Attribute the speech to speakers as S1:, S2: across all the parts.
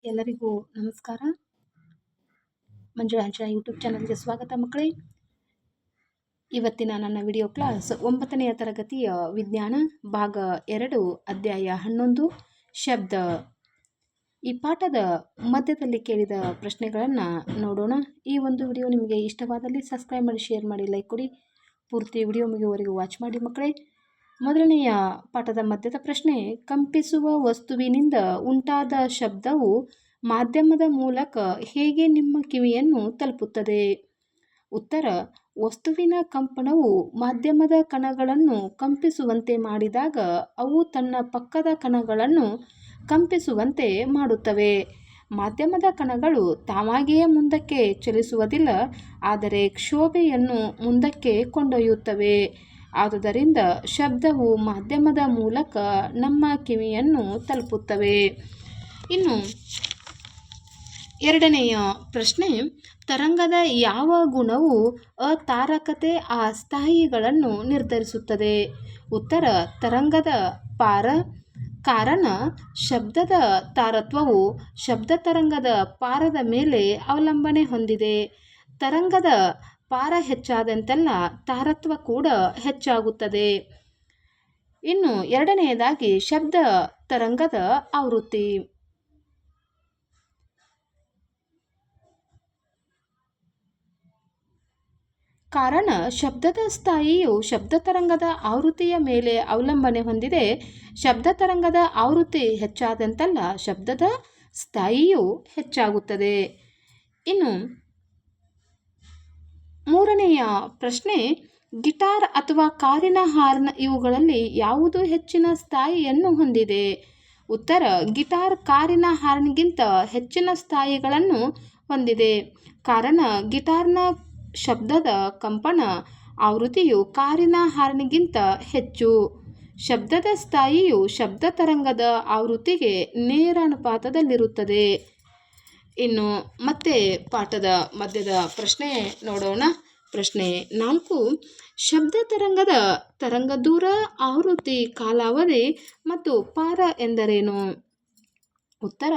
S1: ಎಲ್ಲರಿಗೂ ನಮಸ್ಕಾರ. ಮಂಜುಳಾ ಯೂಟ್ಯೂಬ್ ಚಾನಲ್ಗೆ ಸ್ವಾಗತ ಮಕ್ಕಳೇ. ಇವತ್ತಿನ ನನ್ನ ವಿಡಿಯೋ ಕ್ಲಾಸ್ 9ನೇ ತರಗತಿಯ ವಿಜ್ಞಾನ ಭಾಗ 2 ಅಧ್ಯಾಯ 11 ಶಬ್ದ. ಈ ಪಾಠದ ಮಧ್ಯದಲ್ಲಿ ಕೇಳಿದ ಪ್ರಶ್ನೆಗಳನ್ನು ನೋಡೋಣ. ಈ ಒಂದು ವಿಡಿಯೋ ನಿಮಗೆ ಇಷ್ಟವಾದಲ್ಲಿ ಸಬ್ಸ್ಕ್ರೈಬ್ ಮಾಡಿ, ಶೇರ್ ಮಾಡಿ, ಲೈಕ್ ಕೊಡಿ. ಪೂರ್ತಿ ವಿಡಿಯೋ ಮುಗಿಯುವವರೆಗೂ ವಾಚ್ ಮಾಡಿ ಮಕ್ಕಳೇ. ಮೊದಲನೆಯ ಪಾಠದ ಮಧ್ಯದ ಪ್ರಶ್ನೆ: ಕಂಪಿಸುವ ವಸ್ತುವಿನಿಂದ ಉಂಟಾದ ಶಬ್ದವು ಮಾಧ್ಯಮದ ಮೂಲಕ ಹೇಗೆ ನಿಮ್ಮ ಕಿವಿಯನ್ನು ತಲುಪುತ್ತದೆ? ಉತ್ತರ: ವಸ್ತುವಿನ ಕಂಪನವು ಮಾಧ್ಯಮದ ಕಣಗಳನ್ನು ಕಂಪಿಸುವಂತೆ ಮಾಡಿದಾಗ ಅವು ತನ್ನ ಪಕ್ಕದ ಕಣಗಳನ್ನು ಕಂಪಿಸುವಂತೆ ಮಾಡುತ್ತವೆ. ಮಾಧ್ಯಮದ ಕಣಗಳು ತಾವಾಗಿಯೇ ಮುಂದಕ್ಕೆ ಚಲಿಸುವುದಿಲ್ಲ, ಆದರೆ ಕ್ಷೋಭೆಯನ್ನು ಮುಂದಕ್ಕೆ ಕೊಂಡೊಯ್ಯುತ್ತವೆ. ಆದುದರಿಂದ ಶಬ್ದವು ಮಾಧ್ಯಮದ ಮೂಲಕ ನಮ್ಮ ಕಿವಿಯನ್ನು ತಲುಪುತ್ತವೆ. ಇನ್ನು ಎರಡನೆಯ ಪ್ರಶ್ನೆ: ತರಂಗದ ಯಾವ ಗುಣವು ಅತಾರಕತೆ ಅಸ್ಥಾಯಿಗಳನ್ನು ನಿರ್ಧರಿಸುತ್ತದೆ? ಉತ್ತರ: ತರಂಗದ ಕಾರಣ. ಶಬ್ದದ ತಾರತ್ವವು ಶಬ್ದ ತರಂಗದ ಪಾರದ ಮೇಲೆ ಅವಲಂಬನೆ ಹೊಂದಿದೆ. ತರಂಗದ ಪಾರ ಹೆಚ್ಚಾದಂತೆಲ್ಲ ತಾರತ್ವ ಕೂಡ ಹೆಚ್ಚಾಗುತ್ತದೆ. ಇನ್ನು ಎರಡನೆಯದಾಗಿ ಶಬ್ದ ತರಂಗದ ಆವೃತ್ತಿ. ಕಾರಣ: ಶಬ್ದದ ಸ್ಥಾಯಿಯು ಶಬ್ದ ತರಂಗದ ಆವೃತ್ತಿಯ ಮೇಲೆ ಅವಲಂಬನೆ ಹೊಂದಿದೆ. ಶಬ್ದ ತರಂಗದ ಆವೃತ್ತಿ ಹೆಚ್ಚಾದಂತೆಲ್ಲ ಶಬ್ದದ ಸ್ಥಾಯಿಯು ಹೆಚ್ಚಾಗುತ್ತದೆ. ಇನ್ನು ಮೂರನೆಯ ಪ್ರಶ್ನೆ: ಗಿಟಾರ್ ಅಥವಾ ಕಾರಿನ ಹಾರ್ನ್ ಇವುಗಳಲ್ಲಿ ಯಾವುದು ಹೆಚ್ಚಿನ ಸ್ಥಾಯಿಯನ್ನು ಹೊಂದಿದೆ? ಉತ್ತರ: ಗಿಟಾರ್ ಕಾರಿನ ಹಾರ್ನ್ಗಿಂತ ಹೆಚ್ಚಿನ ಸ್ಥಾಯಿಗಳನ್ನು ಹೊಂದಿದೆ. ಕಾರಣ: ಗಿಟಾರ್ನ ಶಬ್ದದ ಕಂಪನ ಆವೃತ್ತಿಯು ಕಾರಿನ ಹಾರ್ನ್ಗಿಂತ ಹೆಚ್ಚು. ಶಬ್ದದ ಸ್ಥಾಯಿಯು ಶಬ್ದ ತರಂಗದ ಆವೃತ್ತಿಗೆ ನೇರ ಅನುಪಾತದಲ್ಲಿರುತ್ತದೆ. ಇನ್ನು ಮತ್ತೆ ಪಾಠದ ಮಧ್ಯದ ಪ್ರಶ್ನೆ ನೋಡೋಣ. ಪ್ರಶ್ನೆ 4: ಶಬ್ದ ತರಂಗದ ತರಂಗದೂರ, ಆವೃತ್ತಿ, ಕಾಲಾವಧಿ ಮತ್ತು ಪಾರ ಎಂದರೇನು? ಉತ್ತರ: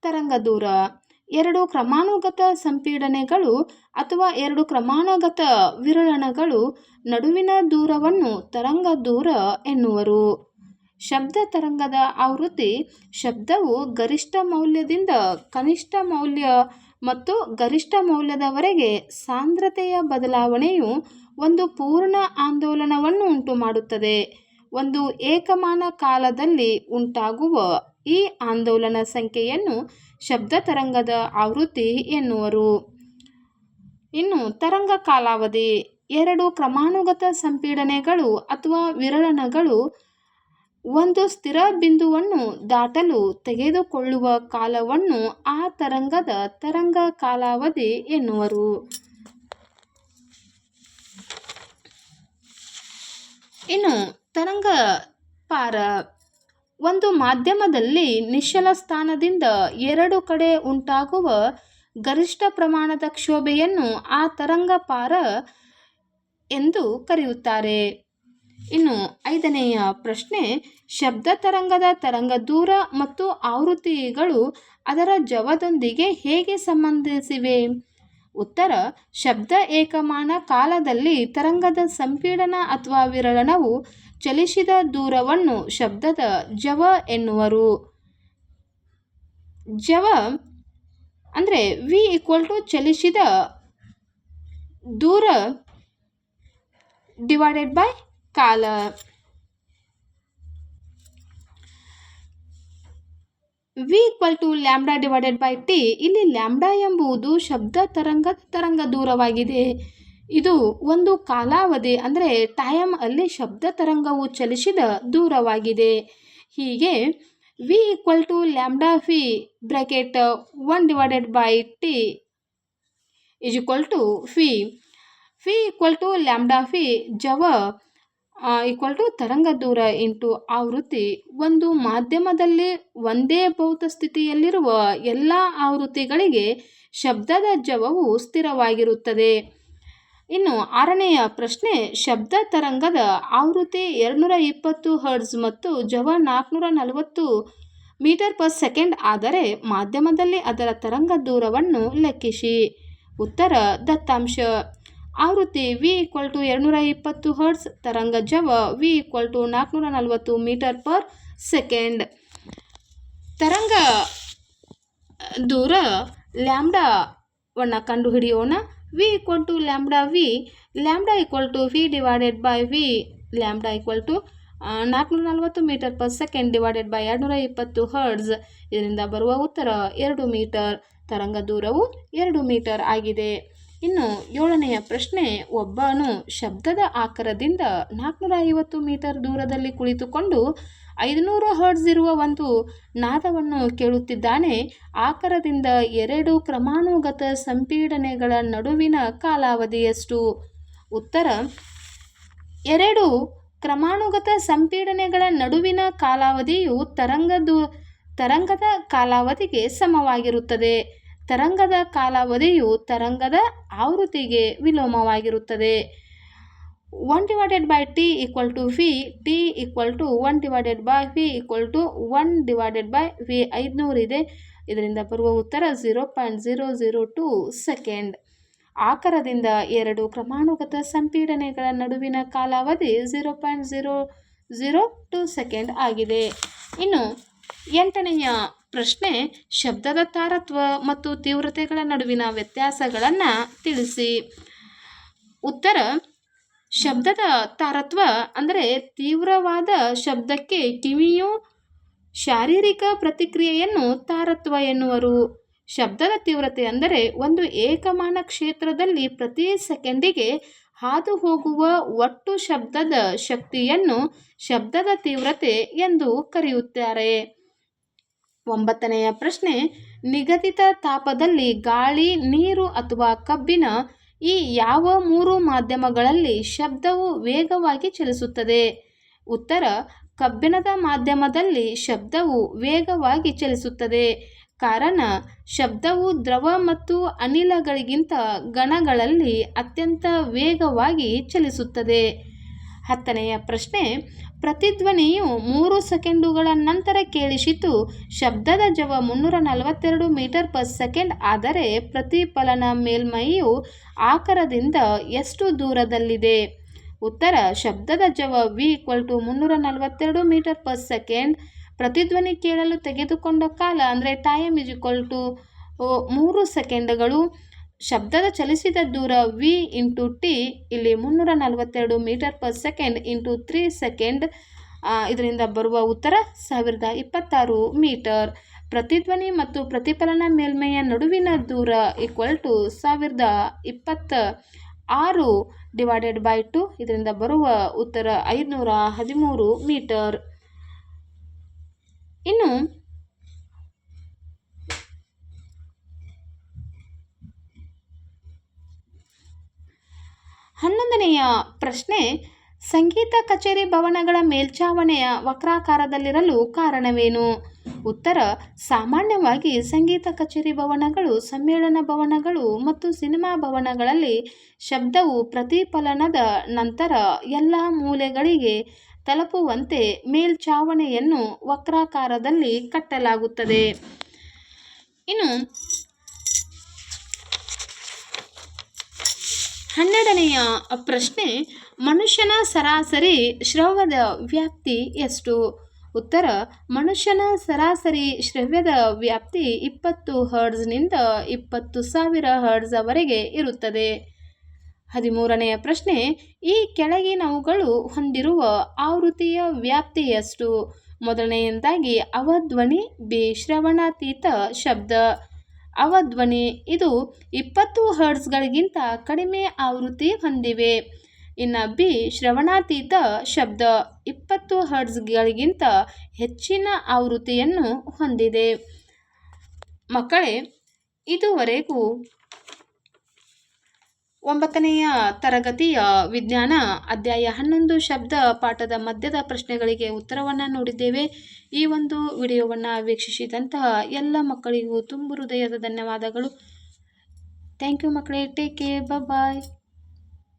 S1: ತರಂಗದೂರ ಎರಡು ಕ್ರಮಾನುಗತ ಸಂಪೀಡನೆಗಳು ಅಥವಾ ಎರಡು ಕ್ರಮಾನುಗತ ವಿರಳನಗಳು ನಡುವಿನ ದೂರವನ್ನು ತರಂಗ ದೂರ ಎನ್ನುವರು. ಶಬ್ದ ತರಂಗದ ಆವೃತ್ತಿ: ಶಬ್ದವು ಗರಿಷ್ಠ ಮೌಲ್ಯದಿಂದ ಕನಿಷ್ಠ ಮೌಲ್ಯ ಮತ್ತು ಗರಿಷ್ಠ ಮೌಲ್ಯದವರೆಗೆ ಸಾಂದ್ರತೆಯ ಬದಲಾವಣೆಯು ಒಂದು ಪೂರ್ಣ ಆಂದೋಲನವನ್ನು ಉಂಟುಮಾಡುತ್ತದೆ. ಒಂದು ಏಕಮಾನ ಕಾಲದಲ್ಲಿ ಉಂಟಾಗುವ ಈ ಆಂದೋಲನ ಸಂಖ್ಯೆಯನ್ನು ಶಬ್ದ ತರಂಗದ ಆವೃತ್ತಿ ಎನ್ನುವರು. ಇನ್ನು ತರಂಗ ಕಾಲಾವಧಿ: ಎರಡು ಕ್ರಮಾನುಗತ ಸಂಪೀಡನೆಗಳು ಅಥವಾ ವಿರಳನಗಳು ಒಂದು ಸ್ಥಿರ ಬಿಂದುವನ್ನು ದಾಟಲು ತೆಗೆದುಕೊಳ್ಳುವ ಕಾಲವನ್ನು ಆ ತರಂಗದ ತರಂಗ ಕಾಲಾವಧಿ ಎನ್ನುವರು. ಇನ್ನು ತರಂಗ ಪಾರ: ಒಂದು ಮಾಧ್ಯಮದಲ್ಲಿ ನಿಶ್ಚಲ ಸ್ಥಾನದಿಂದ ಎರಡು ಕಡೆ ಉಂಟಾಗುವ ಗರಿಷ್ಠ ಪ್ರಮಾಣದ ಕ್ಷೋಭೆಯನ್ನು ಆ ತರಂಗ ಪಾರ ಎಂದು ಕರೆಯುತ್ತಾರೆ. ಇನ್ನು ಐದನೆಯ ಪ್ರಶ್ನೆ: ಶಬ್ದ ತರಂಗದ ತರಂಗ ದೂರ ಮತ್ತು ಆವೃತ್ತಿಗಳು ಅದರ ಜವದೊಂದಿಗೆ ಹೇಗೆ ಸಂಬಂಧಿಸಿವೆ? ಉತ್ತರ: ಶಬ್ದ ಏಕಮಾನ ಕಾಲದಲ್ಲಿ ತರಂಗದ ಸಂಪೀಡನ ಅಥವಾ ವಿರಳನವು ಚಲಿಸಿದ ದೂರವನ್ನು ಶಬ್ದದ ಜವ ಎನ್ನುವರು. ಜವ ಅಂದರೆ v ಚಲಿಸಿದ ದೂರ ಡಿವೈಡೆಡ್ ಬೈ ಕಾಲ. v lambda divided by T. ಇಲ್ಲಿ ಲ್ಯಾಂಬ್ಡಾ ಎಂಬುದು ಶಬ್ದ ತರಂಗದ ತರಂಗ ದೂರವಾಗಿದೆ. ಇದು ಒಂದು ಕಾಲಾವಧಿ ಅಂದರೆ ಟೈಮ್ ಅಲ್ಲಿ ಶಬ್ದ ತರಂಗವು ಚಲಿಸಿದ ದೂರವಾಗಿದೆ. ಹೀಗೆ v lambda phi bracket 1 divided by t is equal to phi. Phi lambda phi ಜವ ತರಂಗ ದೂರ ಇಂಟು ಆವೃತ್ತಿ. ಒಂದು ಮಾಧ್ಯಮದಲ್ಲಿ ಒಂದೇ ಭೌತ ಸ್ಥಿತಿಯಲ್ಲಿರುವ ಎಲ್ಲ ಆವೃತ್ತಿಗಳಿಗೆ ಶಬ್ದದ ಜವವು ಸ್ಥಿರವಾಗಿರುತ್ತದೆ. ಇನ್ನು ಆರನೆಯ ಪ್ರಶ್ನೆ: ಶಬ್ದ ತರಂಗದ ಆವೃತ್ತಿ 220 ಹರ್ಟ್ಜ್ ಮತ್ತು ಜವ 440 ಮೀಟರ್ ಪರ್ ಸೆಕೆಂಡ್ ಆದರೆ ಮಾಧ್ಯಮದಲ್ಲಿ ಅದರ ತರಂಗ ದೂರವನ್ನು ಲೆಕ್ಕಿಸಿ. ಉತ್ತರ ದತ್ತಾಂಶ. ಆವೃತ್ತಿ V = 220 ಹರ್ಟ್ಸ್, ತರಂಗ ಜವ V = 440 ಮೀಟರ್ ಪರ್ ಸೆಕೆಂಡ್. ತರಂಗ ದೂರ ಲ್ಯಾಂಬ್ಡಾವನ್ನು ಕಂಡುಹಿಡಿಯೋಣ. V = λV. Lambda = V divided by V. Lambda = 440 metre per second divided by 220 hertz. ಇದರಿಂದ ಬರುವ ಉತ್ತರ 2 ಮೀಟರ್. ತರಂಗ ದೂರವು 2 ಮೀಟರ್ ಆಗಿದೆ. ಇನ್ನು 7ನೆಯ ಪ್ರಶ್ನೆ. ಒಬ್ಬನು ಶಬ್ದದ ಆಕಾರದಿಂದ 450 ಮೀಟರ್ ದೂರದಲ್ಲಿ ಕುಳಿತುಕೊಂಡು 500 ಹರ್ಟ್ಸ್ ಇರುವ ಒಂದು ನಾದವನ್ನು ಕೇಳುತ್ತಿದ್ದಾನೆ. ಆಕಾರದಿಂದ 2 ಕ್ರಮಾನುಗತ ಸಂಪೀಡನೆಗಳ ನಡುವಿನ ಕಾಲಾವಧಿ ಎಷ್ಟು? ಉತ್ತರ 2 ಕ್ರಮಾನುಗತ ಸಂಪೀಡನೆಗಳ ನಡುವಿನ ಕಾಲಾವಧಿಯು ತರಂಗದ ಕಾಲಾವಧಿಗೆ ಸಮವಾಗಿರುತ್ತದೆ. ತರಂಗದ ಕಾಲಾವಧಿಯು ತರಂಗದ ಆವೃತ್ತಿಗೆ ವಿಲೋಮವಾಗಿರುತ್ತದೆ. 1/t = V. t = 1/v = 1/v. 500 ಇದೆ. ಇದರಿಂದ ಬರುವ ಉತ್ತರ 0.002 ಸೆಕೆಂಡ್. ಆಕಾರದಿಂದ 2 ಕ್ರಮಾನುಗತ ಸಂಪೀಡನೆಗಳ ನಡುವಿನ ಕಾಲಾವಧಿ 0.002 ಸೆಕೆಂಡ್ ಆಗಿದೆ. ಇನ್ನು 8ನೆಯ ಪ್ರಶ್ನೆ. ಶಬ್ದದ ತಾರತ್ವ ಮತ್ತು ತೀವ್ರತೆಗಳ ನಡುವಿನ ವ್ಯತ್ಯಾಸಗಳನ್ನು ತಿಳಿಸಿ. ಉತ್ತರ ಶಬ್ದದ ತಾರತ್ವ ಅಂದರೆ ತೀವ್ರವಾದ ಶಬ್ದಕ್ಕೆ ಕಿವಿಯು ಶಾರೀರಿಕ ಪ್ರತಿಕ್ರಿಯೆಯನ್ನು ತಾರತ್ವ ಎನ್ನುವರು. ಶಬ್ದದ ತೀವ್ರತೆ ಅಂದರೆ ಒಂದು ಏಕಮಾನ ಕ್ಷೇತ್ರದಲ್ಲಿ ಪ್ರತಿ ಸೆಕೆಂಡಿಗೆ ಹಾದು ಹೋಗುವ ಒಟ್ಟು ಶಬ್ದದ ಶಕ್ತಿಯನ್ನು ಶಬ್ದದ ತೀವ್ರತೆ ಎಂದು ಕರೆಯುತ್ತಾರೆ. 9ನೆಯ ಪ್ರಶ್ನೆ. ನಿಗದಿತ ತಾಪದಲ್ಲಿ ಗಾಳಿ, ನೀರು ಅಥವಾ ಕಬ್ಬಿಣ ಈ ಯಾವ 3 ಮಾಧ್ಯಮಗಳಲ್ಲಿ ಶಬ್ದವು ವೇಗವಾಗಿ ಚಲಿಸುತ್ತದೆ? ಉತ್ತರ ಕಬ್ಬಿಣದ ಮಾಧ್ಯಮದಲ್ಲಿ ಶಬ್ದವು ವೇಗವಾಗಿ ಚಲಿಸುತ್ತದೆ. ಕಾರಣ ಶಬ್ದವು ದ್ರವ ಮತ್ತು ಅನಿಲಗಳಿಗಿಂತ ಘನಗಳಲ್ಲಿ ಅತ್ಯಂತ ವೇಗವಾಗಿ ಚಲಿಸುತ್ತದೆ. 10ನೆಯ ಪ್ರಶ್ನೆ. ಪ್ರತಿಧ್ವನಿಯು 3 ಸೆಕೆಂಡುಗಳ ನಂತರ ಕೇಳಿಸಿತು. ಶಬ್ದದ ಜವ 342 ಮೀಟರ್ ಪರ್ ಸೆಕೆಂಡ್ ಆದರೆ ಪ್ರತಿಫಲನ ಮೇಲ್ಮೈಯು ಆಕಾರದಿಂದ ಎಷ್ಟು ದೂರದಲ್ಲಿದೆ? ಉತ್ತರ ಶಬ್ದದ ಜವ V = 342 ಮೀಟರ್ ಪರ್ ಸೆಕೆಂಡ್. ಪ್ರತಿಧ್ವನಿ ಕೇಳಲು ತೆಗೆದುಕೊಂಡ ಕಾಲ ಅಂದರೆ ಟೈಮ್ = 3 ಸೆಕೆಂಡ್ಗಳು. ಶಬ್ದದ ಚಲಿಸಿದ ದೂರ V × t. ಇಲ್ಲಿ 342 ಮೀಟರ್ ಪರ್ ಸೆಕೆಂಡ್ × 3 ಸೆಕೆಂಡ್. ಇದರಿಂದ ಬರುವ ಉತ್ತರ 1026 ಮೀಟರ್. ಪ್ರತಿಧ್ವನಿ ಮತ್ತು ಪ್ರತಿಫಲನ ಮೇಲ್ಮೈಯ ನಡುವಿನ ದೂರ = 1026/2. ಇದರಿಂದ ಬರುವ ಉತ್ತರ 513 ಮೀಟರ್. ಇನ್ನು 11ನೆಯ ಪ್ರಶ್ನೆ. ಸಂಗೀತ ಕಚೇರಿ ಭವನಗಳ ಮೇಲ್ಛಾವಣಿಯ ವಕ್ರಾಕಾರದಲ್ಲಿರಲು ಕಾರಣವೇನು? ಉತ್ತರ ಸಾಮಾನ್ಯವಾಗಿ ಸಂಗೀತ ಕಚೇರಿ ಭವನಗಳು, ಸಮ್ಮೇಳನ ಭವನಗಳು ಮತ್ತು ಸಿನಿಮಾ ಭವನಗಳಲ್ಲಿ ಶಬ್ದವು ಪ್ರತಿಫಲನದ ನಂತರ ಎಲ್ಲ ಮೂಲೆಗಳಿಗೆ ತಲುಪುವಂತೆ ಮೇಲ್ಛಾವಣಿಯನ್ನು ವಕ್ರಾಕಾರದಲ್ಲಿ ಕಟ್ಟಲಾಗುತ್ತದೆ. ಇನ್ನು 12ನೆಯ ಪ್ರಶ್ನೆ. ಮನುಷ್ಯನ ಸರಾಸರಿ ಶ್ರವ್ಯದ ವ್ಯಾಪ್ತಿ ಎಷ್ಟು? ಉತ್ತರ ಮನುಷ್ಯನ ಸರಾಸರಿ ಶ್ರವ್ಯದ ವ್ಯಾಪ್ತಿ 20 ಹರ್ಟ್ಜ್ನಿಂದ 20,000 ಹರ್ಟ್ಜ್ವರೆಗೆ ಇರುತ್ತದೆ. 13ನೆಯ ಪ್ರಶ್ನೆ. ಈ ಕೆಳಗಿನವುಗಳು ಹೊಂದಿರುವ ಆವೃತ್ತಿಯ ವ್ಯಾಪ್ತಿ ಎಷ್ಟು? ಮೊದಲನೆಯದಾಗಿ ಅವಧ್ವನಿ. ಬಿ ಶ್ರವಣಾತೀತ ಶಬ್ದ. ಅವಧ್ವನಿ ಇದು 20 ಹರ್ಟ್ಜ್ಗಳಿಗಿಂತ ಕಡಿಮೆ ಆವೃತ್ತಿ ಹೊಂದಿವೆ. ಇನ್ನು ಬಿ ಶ್ರವಣಾತೀತ ಶಬ್ದ 20 ಹರ್ಟ್ಜ್ಗಳಿಗಿಂತ ಹೆಚ್ಚಿನ ಆವೃತ್ತಿಯನ್ನು ಹೊಂದಿದೆ. ಮಕ್ಕಳೇ, ಇದುವರೆಗೂ 9ನೆಯ ತರಗತಿಯ ವಿಜ್ಞಾನ ಅಧ್ಯಾಯ 11 ಶಬ್ದ ಪಾಠದ ಮಧ್ಯದ ಪ್ರಶ್ನೆಗಳಿಗೆ ಉತ್ತರವನ್ನು ನೋಡಿದ್ದೇವೆ. ಈ ಒಂದು ವಿಡಿಯೋವನ್ನು ವೀಕ್ಷಿಸಿದಂತಹ ಎಲ್ಲ ಮಕ್ಕಳಿಗೂ ತುಂಬು ಹೃದಯದ ಧನ್ಯವಾದಗಳು. ಥ್ಯಾಂಕ್ ಯು ಮಕ್ಕಳೇ. Take care. ಬಾಯ್.